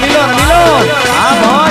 rummy लो हाँ मौज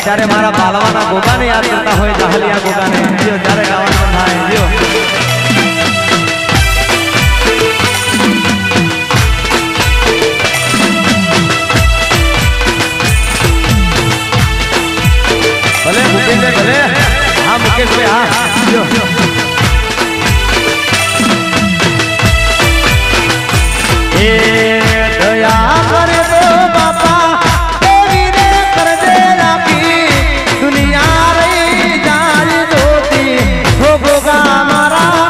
ત્યારે મારા બાલવાના ગોગાને યાદ કરતા હોય જાહલિયા ગોગાને જીઓ ત્યારે ગાવાનું થાય જીઓ ભલે મુકેશભાઈ ભલે હા મુકેશભાઈ હા જીઓ એ દયા કરે તો બાપા दुनिया रे जान जोती हो गोगा मारा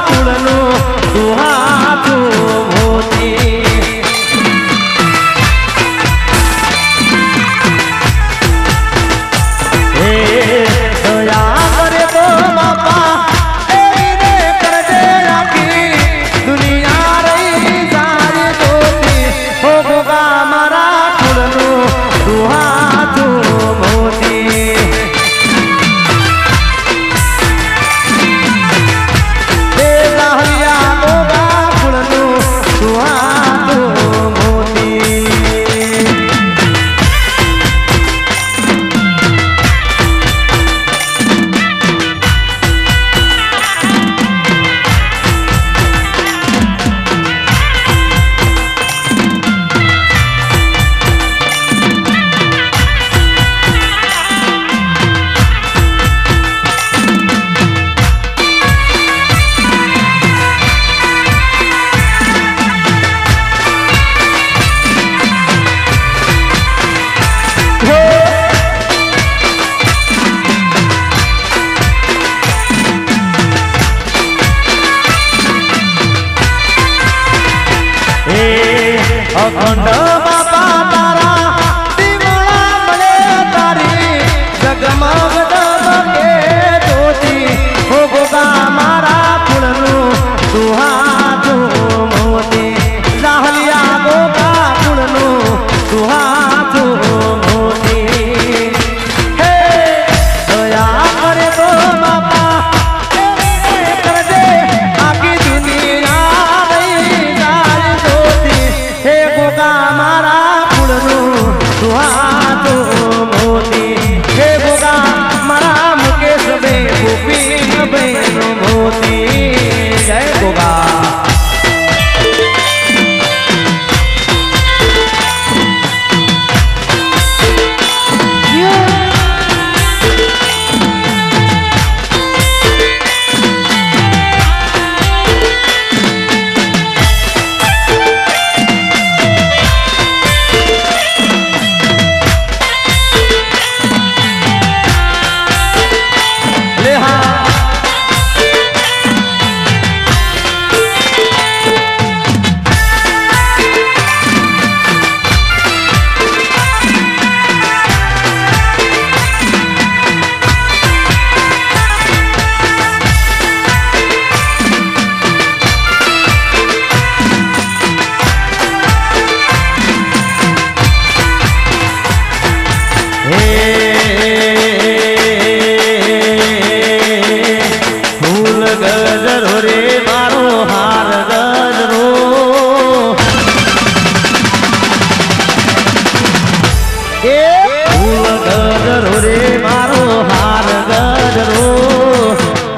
એ ફૂલ ગજરો રે મારો હાર ગજરો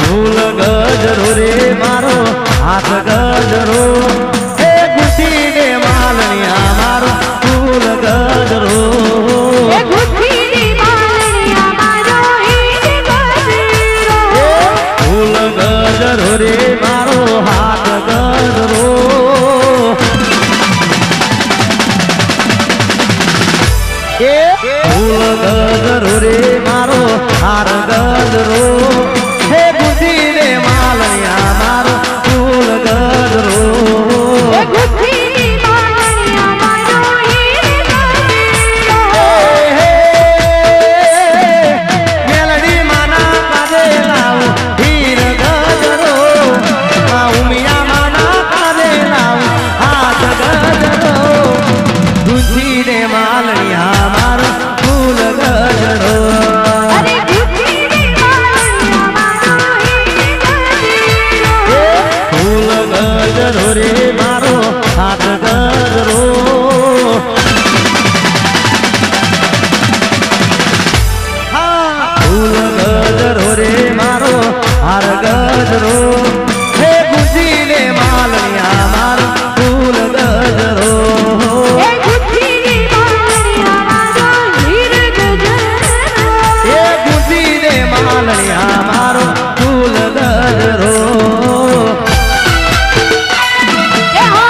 ફૂલ ગજરો રે મારો હાથ ગજરો એ ગુઠી ને માલણિયા મારો ફૂલ ગજરો એ ગુઠીની માલણિયા મારો ઈજ ગજરો ફૂલ ગજરો રે મારો હાથ ગજરો એ ફૂલ ગજરો રે મારો હાર ગજરો હે ગુઠી ને માલણિયા મારો ફૂલ ગજરો એ ગુઠીની માલણિયા મારો ઈજ ગજરો મેલડી માના કાદે લાવું હીર ગજરો ઉમિયા માના કાદે લાવું હાથ ગજરો ગુઠી ને માલણિયા મારો ફૂલ ગજરો અરે ગુઠીની માલણિયા મારો ઈજ ગજરો ફૂલ ગજરો રે મારો હાથ ગજરો હા ફૂલ ગજરો રે મારો હાર ગજરો હે ગુજી ને માલણિયા મારો ફૂલ ગજરો એ ગુઠીની માલણિયા મારો હીર ગજરો એ ગુજી ને માલણિયા મારો ફૂલ ગજરો એ હો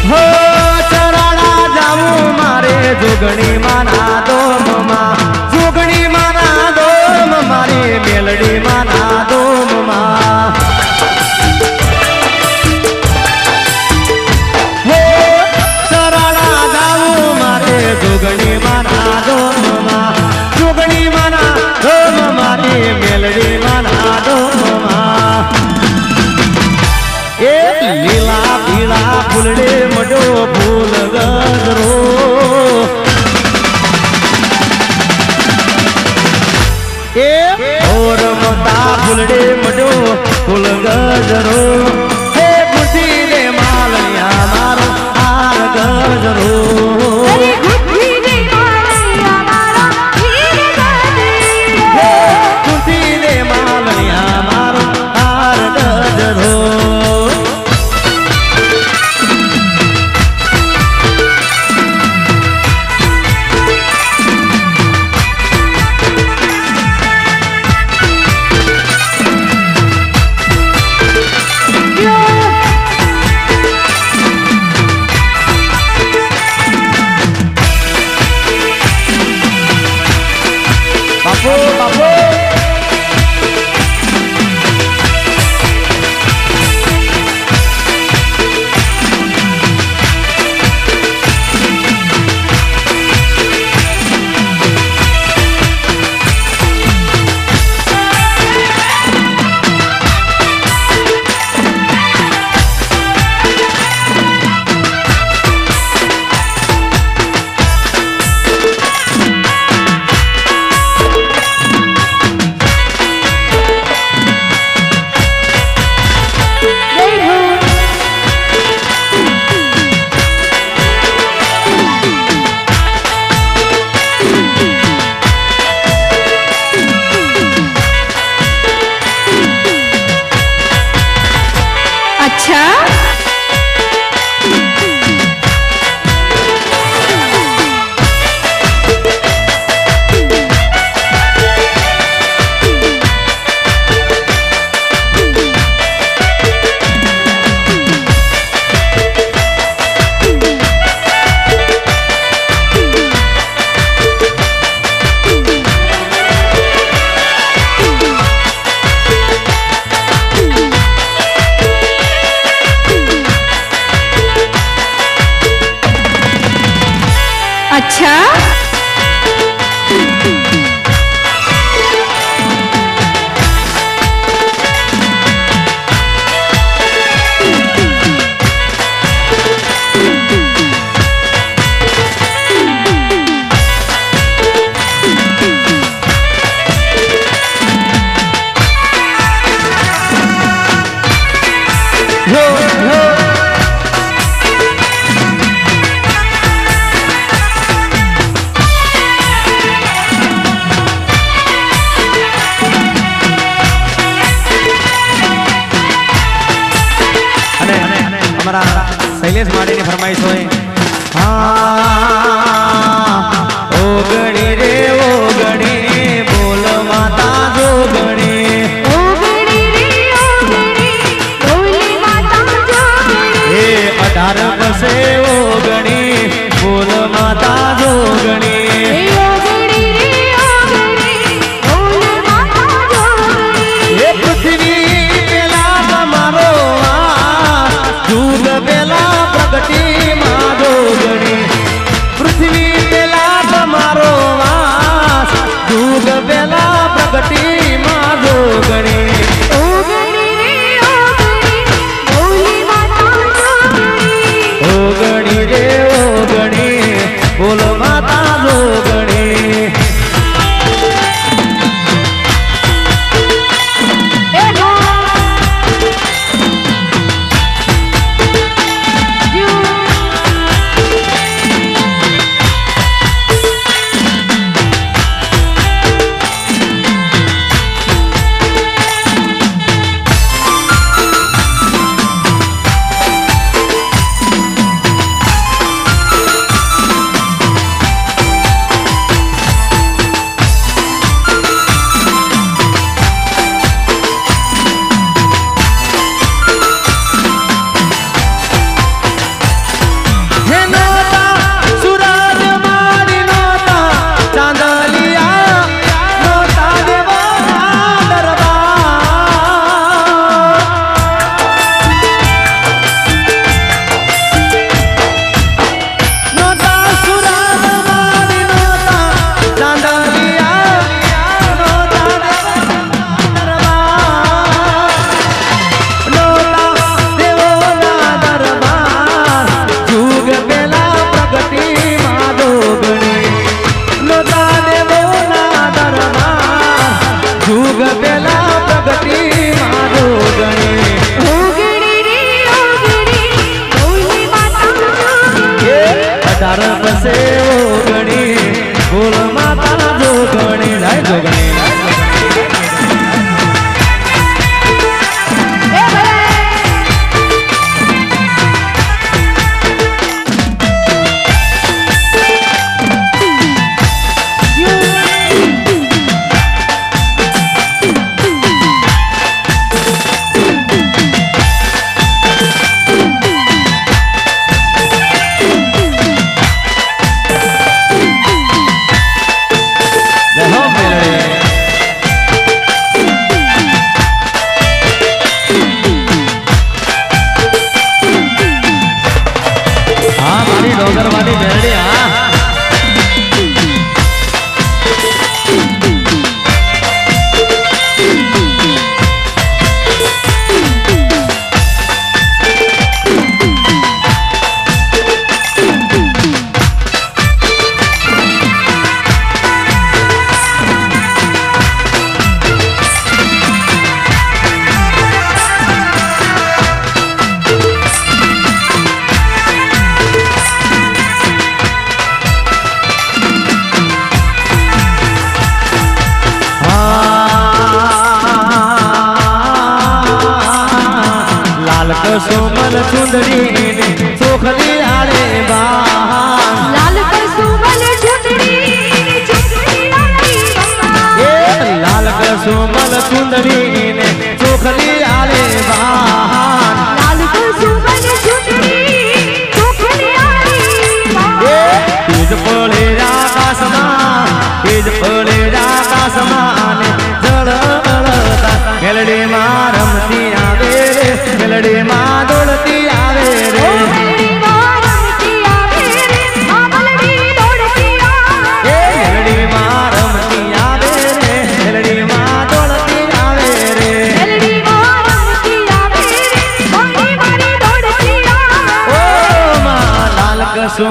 હો ચરાડા જાવું મારે જોગણી માના દોમમાં જોગણી માના દોમ મારી મેલડી માના દોમમાં હો ચરાડા જાવું મારે જોગણી માના દોમમાં જોગણી માના દોમ મારી મેલડી માના દોમમાં એ લીલા પીળા ફૂલડે મડો ફૂલ ગજરો એ ઓર મોટા अच्छा शैलेश माड़ी ने फरमाइश होए ओगणी रे ओगणी बोल माता जोगणी ओगणी रे ओगणी बोल माता जोगणी हे 18 बसे ओगणी बोल माता जोगणी ओगणी रे ओगणी बोल माता जोगणी हे पृथ्वी पेला તમારો जुग पेला प्रगति माधोगणी पृथ्वी पेला तमारो वास जुग पेला प्रगति माधोगणी ओगणी रे ओगणी बोल माता जोगणी ओगणी रे ओगणी बोल माता जोगणी बसे ओगणी बोल माता जोगणी लाय जोगणी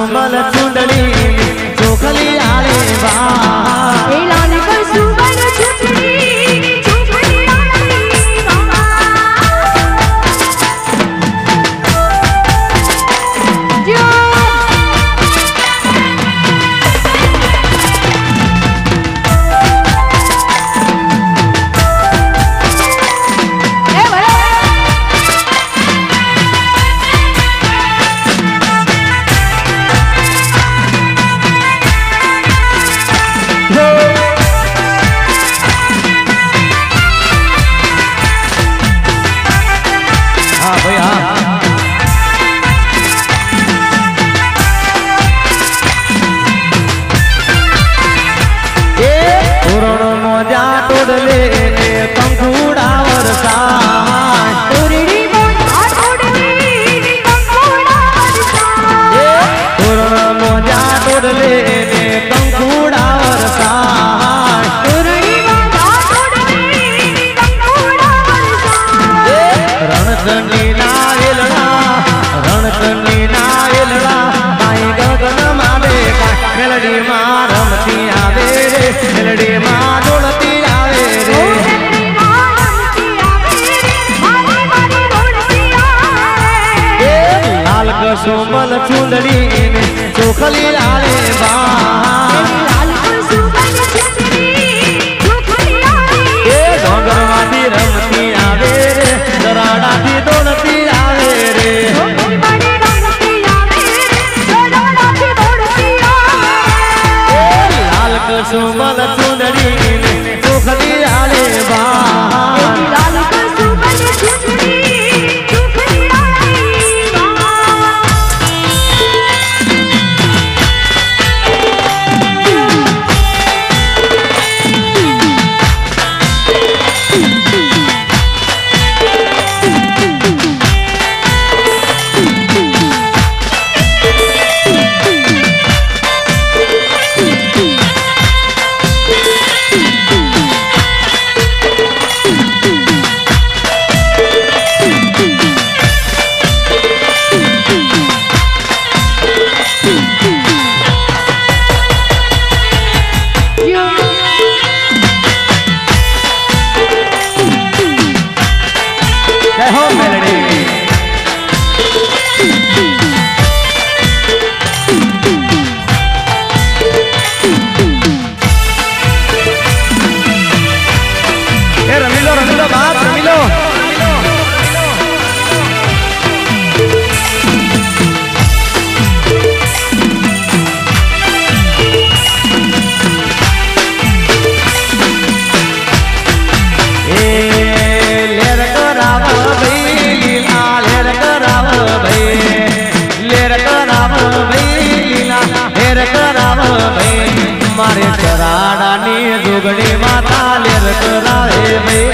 સુમલ ચૂંદડી ચોખલી આલે બા એ લાલ કસુબર ચૂંદડી ચોખલી આલે બા જો સુમલ ચૂંદડી ચોખલી આલે બા લાલ કસુબર ચૂંદડી ચોખલી આલે એ ડોંગરમાંથી રમતી આવે રે દરાડાથી દોડતી આવે રે ચોખલી મારી રમતી આવે દોડાથી દોડતી આવે લાલ કસુમલ ચૂંદડી ચોખલી આલે બા લાલ કસુબર ચૂંદડી ચોખલી આલે બા જય હો મેલડી એ રમી લો બાપ રમી લો મારે ચરાડાની જોગણી માતા લેર કરાવે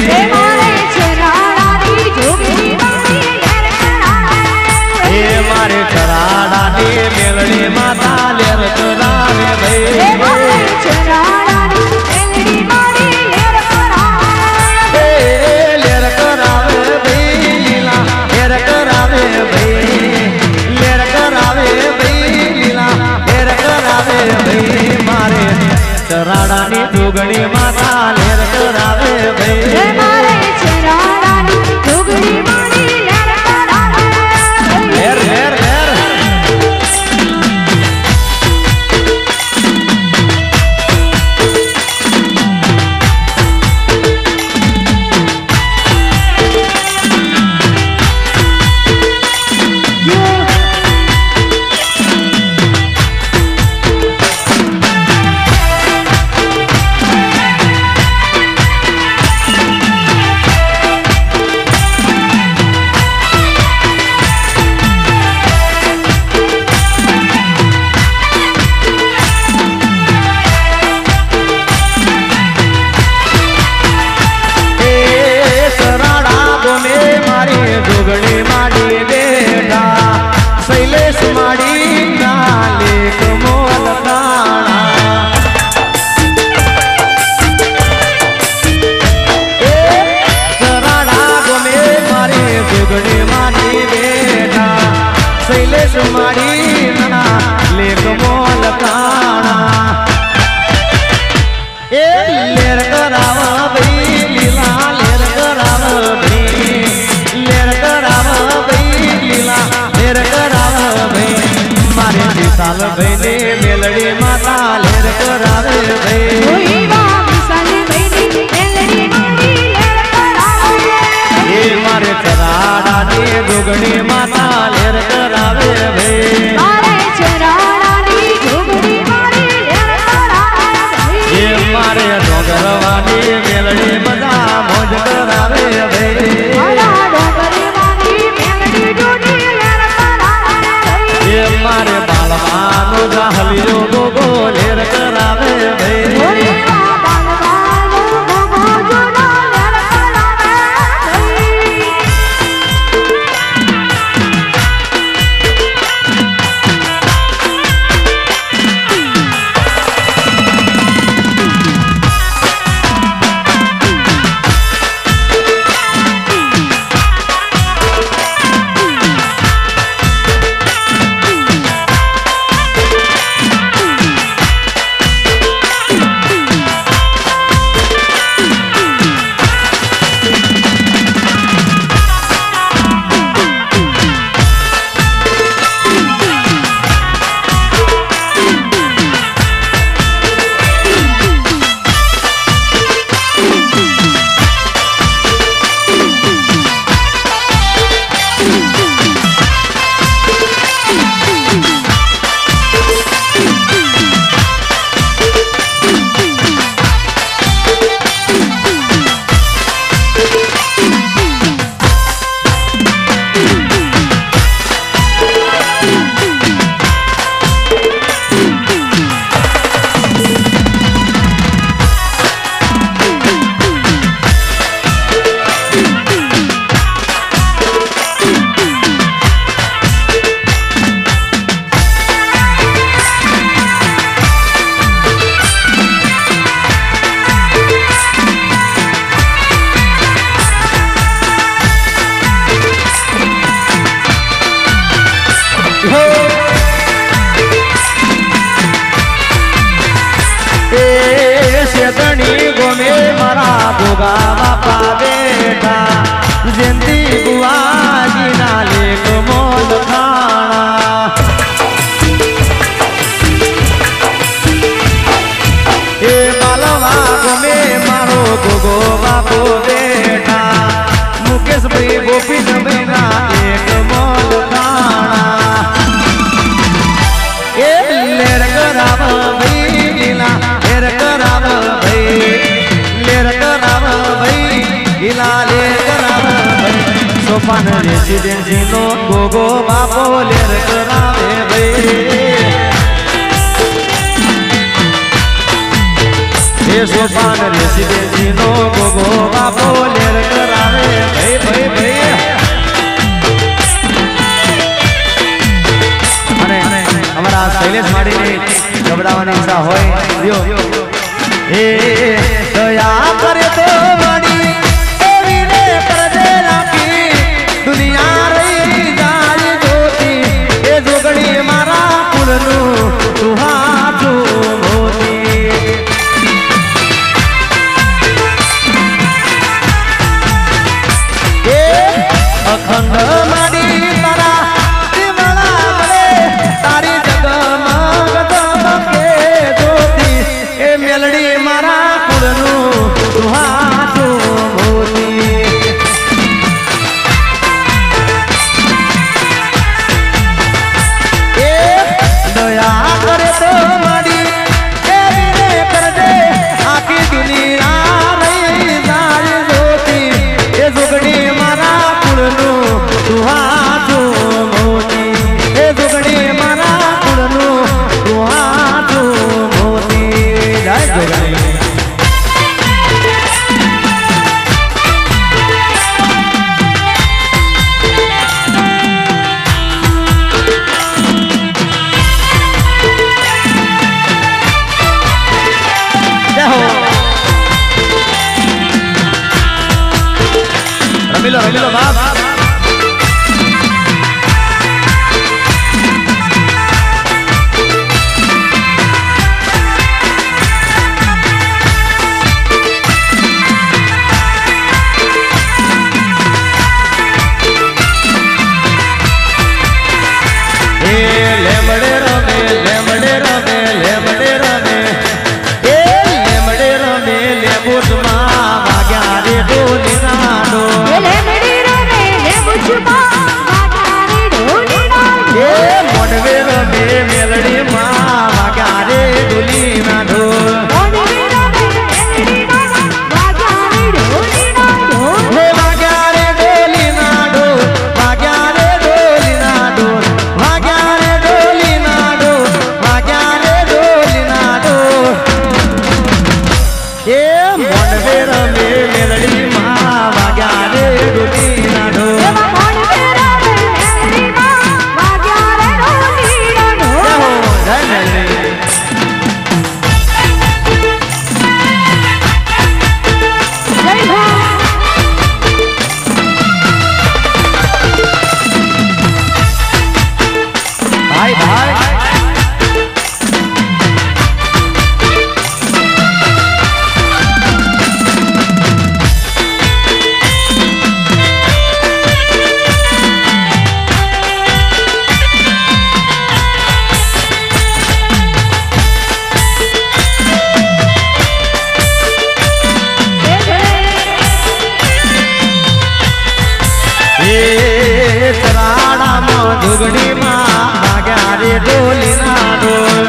એ મારે ચરાડાની જોગણી માતા લેર કરાવે એ મારે ચરાડાની મેલડી માતા લેર કરાવે એ મારે ચરાડાની મેલડી મારી લેર કરાવે લેર કરાવે ભાઈ લીલા લેર કરાવે ભાઈ લેર કરાવે ભાઈ લીલા લેર કરાવે ભાઈ મારે ચરાડાની જોગણી માતા લેર કરાવે એ ભાઈ મારે ચરાડાની જોગણી મારી લેર કરાવે લેર લેર લેર જો વિશાલ ભાઈ ને મેલડી માતા લેર કરાવે ભાઈ કોઈ વા વિશાલ ભાઈની મેલડી માડી લેર કરાવે એ મારે ચરાડા ને જોગણી માતા લેર કરાવે ભાઈ મારે ચરાડાની જોગણી માડી લેર કરાવે એ મારે ડોગરવાની મેલડી બધા મોજ કરાવે ભાઈ મારા ડોગરવાની મેલડી જોડી લેર કરાવે એ મારે બાલવાનો જાહલિયો ગોગો લેર કરાવે ભાઈ કોઈ વા બાલવાનો ગોગો જોડો લેર કરાવે શેતણી ગોમે મારા ભોગા બાપા બેઠા જયંતી બુઆજીના લેખ મોલ ખાણા એ બાલવા ગોમે મારો ભોગો બાપો બેઠા મુકેશભાઈ ગોપીનભાઈ ના લેખ મોલ ખાણા એ લેર કરાવ ભાઈ ગીલા લેર કરાવ ભાઈ લેર કરાવ ભાઈ ગીલા લેર કરાવ ભાઈ સોપાન રેસિડેન્સી નો ગોગો બાપો લેર કરાવે ભાઈ એ સોપાન રેસિડેન્સી નો ગોગો બાપો લેર કરાવે ભાઈ ભાઈ ભાઈ અમારા શૈલેષ માડીની ગબડાવાની ઈચ્છા હોય લ્યો એ દયા કરે તો માડી એવી રે કરજે રાખી દુનિયા રહી જાય જોતી એ જોગણી મારા કુળનું તું હાચું મોતી એ અખંડ માડી તારા દિવાળા મળે તારી જગમગ ધબકે જોતી એ મેલડી મારા કુળનું તું હાચું મોતી એ દયા કરે તો માડી એવી રે કરજે આખી દુનિયા રહી જાય જોતી એ જોગણી મારા કુળનું તું હાચું મોતી એ જોગણી મારા કુળનું તું હાચું મોતી જય જોગણી જય હો રમી લો બાપ લેમડે રમે મેલડી ભાઈ ભાઈ જોગડી માં ભાગ્યા રે ડોલી ના ડોલ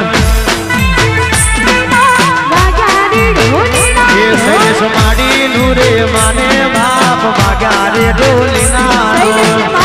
એ સૈસ માડી નૂરે માને બાપ ભાગ્યા રે ડોલી ના ડોલ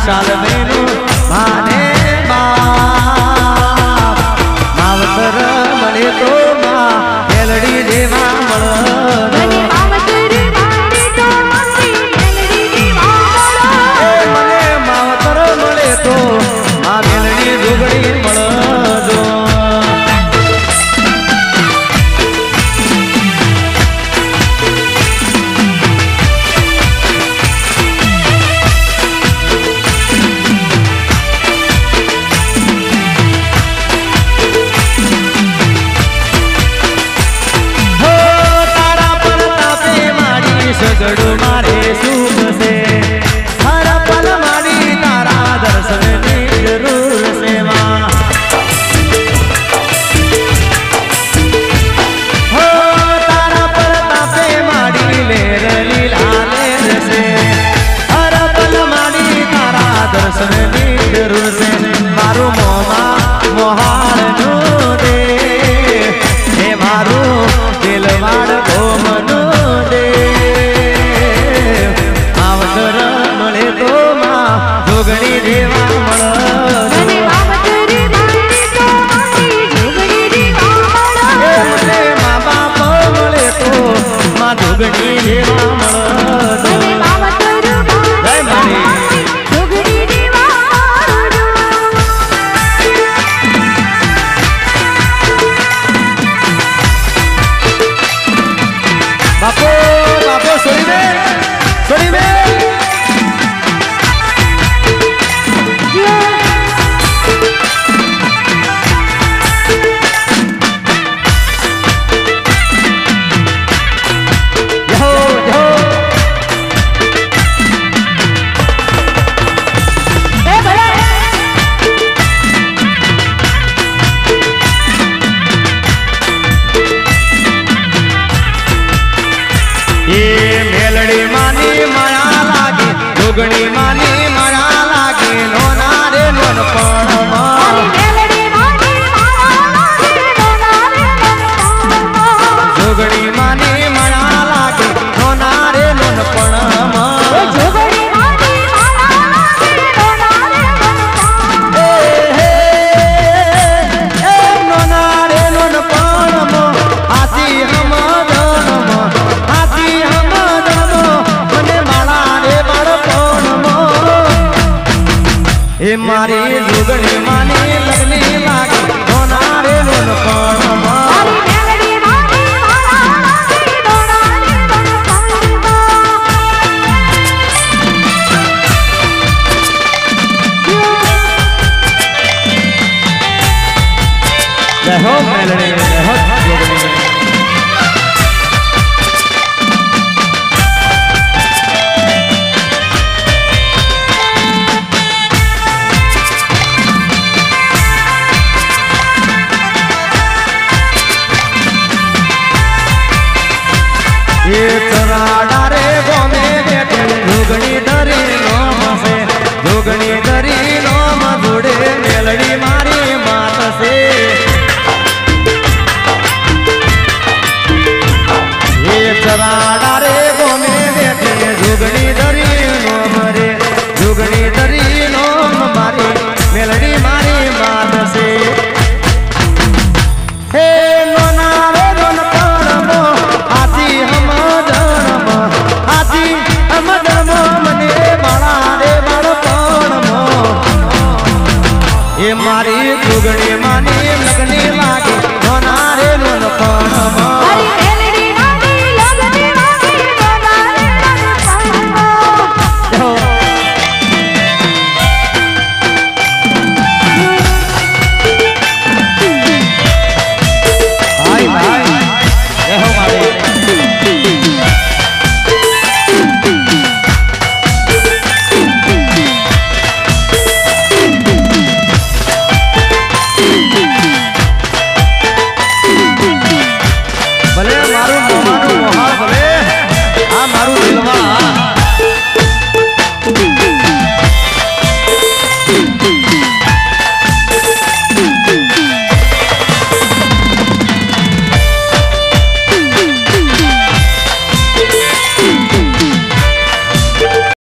વિશાલ બહેનો માને બાપ માવતર મળે તો માં મેલડી દેવા મળો મને માવતર મળે તો મારી મેલડી દેવા મળો મને માવતર મળે તો આ મેલડી જોગણી મળો સગડું મારે સુખ છે હર પલ મારી તારા દર્શનની જરૂર સેવા હો તારા પર તાપે મારી લેર લીલા લેર છે હર પલ મારી તારા દર્શનની જરૂર છે મારું મોમાં મોહાળનું દે હે મારું દિલવાડ ગોમનું દે મળે તો માં જોગણી દેવા મળો મને માવતર મળે તો મારી જોગણી દેવા મળો મને મા બાપ મળે તો માં જોગણી દેવા મળો મને માવતર મળે તો મારી જોગણી દેવા મળો બાપો બાપો સોરી બે મેલડી માની માયા લાગે જોગણી માની માયા લાગે નોના રે નોન પણ મેલડી માની માયા લાગે નોના રે જોગણી માની માયા લાગે નોના રે નોન પણ જોગણી માની માયા લાગે નોના રે નોના રે નોન પણ હાથી એ મારી જોગણી માની લગની લાગે નોના રે નોન પણ મારી મેલડી માની માયા લાગે નોના રે જય હો મેલડી જય હો જોગણી એ ચરાડા રે ગોમે બેઠે જોગણી ધરી નોમ છે જોગણી ધરી નોમ જોડે મેલડી મારી માત છે એ ચરાડા